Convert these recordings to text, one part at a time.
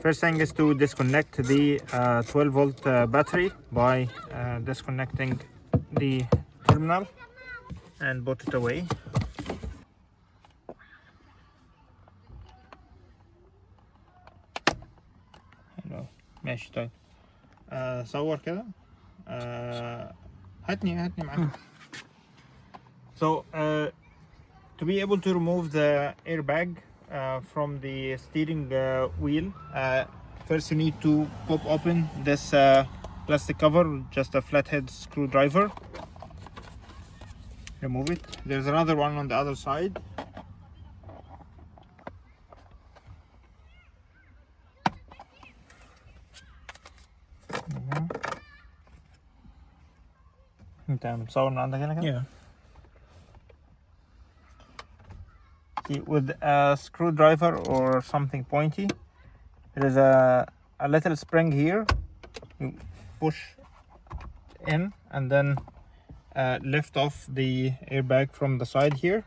First thing is to disconnect the 12-volt battery by disconnecting the terminal and put it away. ماشي طيب. صور كده. هاتني معاك. So to be able to remove the airbag from the steering wheel, first you need to pop open this plastic cover with just a flathead screwdriver. Remove it. There's another one on the other side. انت مصور من عندك هنا كده؟ Yeah. See, with a screwdriver or something pointy, there is a little spring here. You push in and then lift off the airbag from the side here,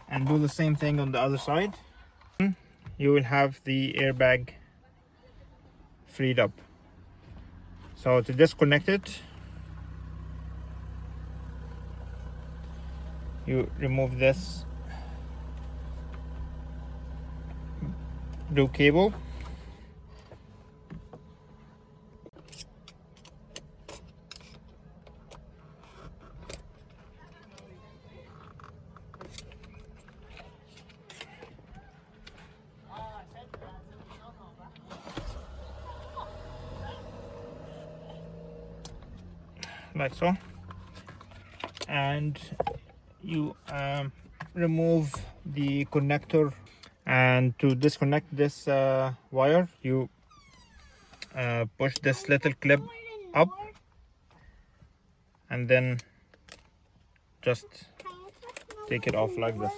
and do the same thing on the other side. You will have the airbag freed up. So to disconnect it, you remove this blue cable. Like so, and you remove the connector, and to disconnect this wire you push this little clip up and then just take it off like this.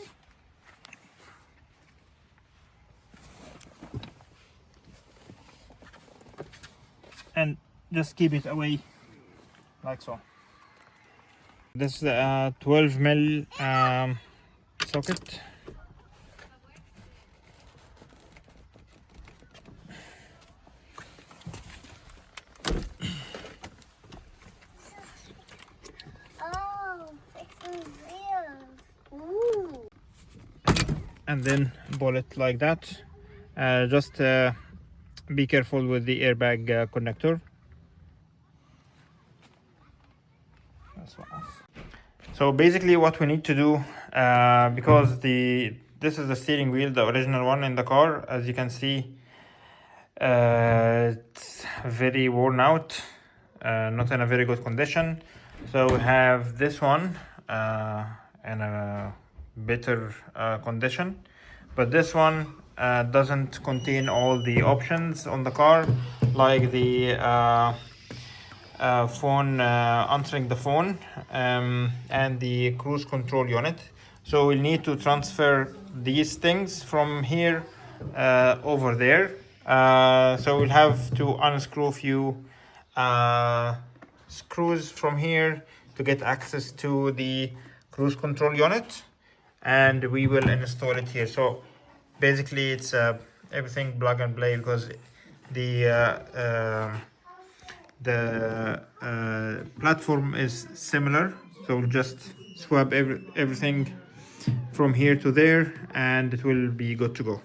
And just keep it away like so. This is a 12 mil socket. And then pull it like that. Just be careful with the airbag connector. That's one off. So basically what we need to do, because this is the steering wheel, the original one in the car, as you can see, it's very worn out, not in a very good condition. So we have this one in a better condition, but this one doesn't contain all the options on the car, like the phone, answering the phone, and the cruise control unit. So we'll need to transfer these things from here over there. So we'll have to unscrew a few screws from here to get access to the cruise control unit, and we will install it here. So basically it's everything plug and play, because the platform is similar. So we'll just swap everything from here to there and it will be good to go.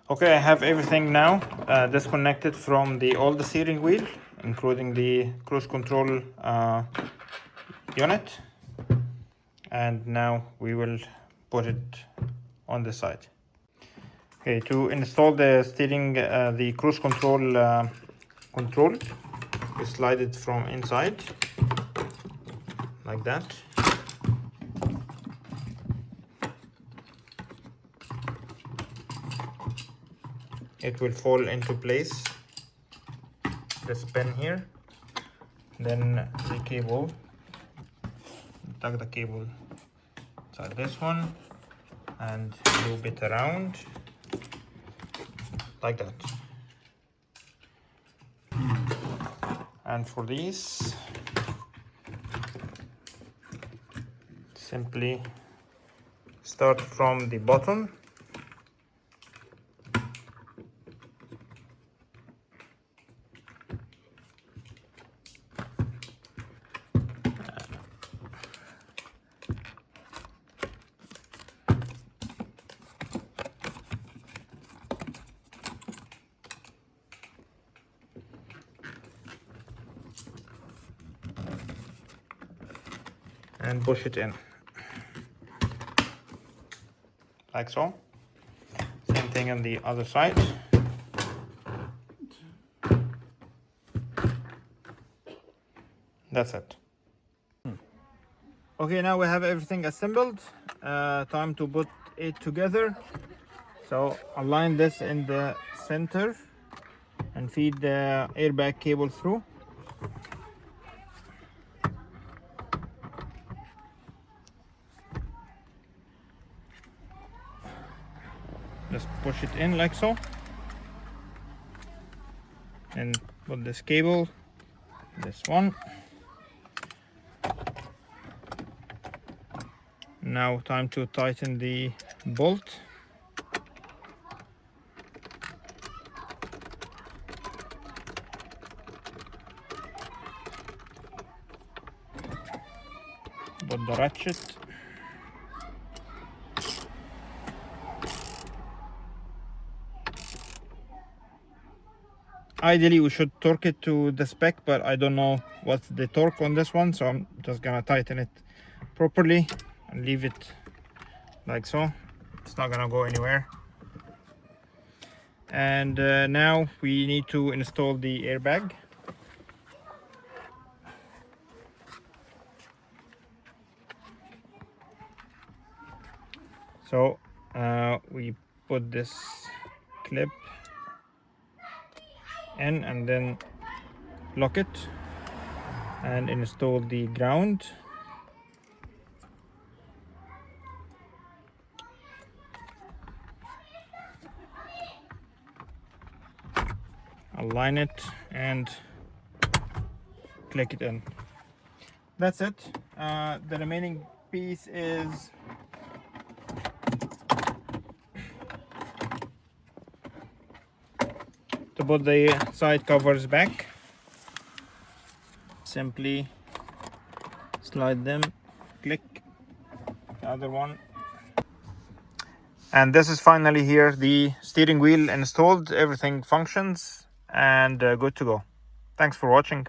Okay, I have everything now disconnected from the old steering wheel, including the cruise control unit, and now we will put it on the side. Okay, to install the steering, the cruise control control, you slide it from inside like that. It will fall into place, this pin here, then the cable, tuck the cable inside this one and loop it around like that. And for these, simply start from the bottom and push it in like so. Same thing on the other side. That's it. Okay, now we have everything assembled. Time to put it together. So align this in the center and feed the airbag cable through. Just push it in like so, and put this cable, this one. Now time to tighten the bolt. Put the ratchet. Ideally we should torque it to the spec, but I don't know what's the torque on this one, so I'm just gonna tighten it properly and leave it like so. It's not gonna go anywhere. And now we need to install the airbag. So we put this clip in and then lock it and install the ground. Align it and click it in. That's it. The remaining piece is to put the side covers back. Simply slide them, click the other one. And this is finally here, the steering wheel installed, everything functions and good to go. Thanks for watching.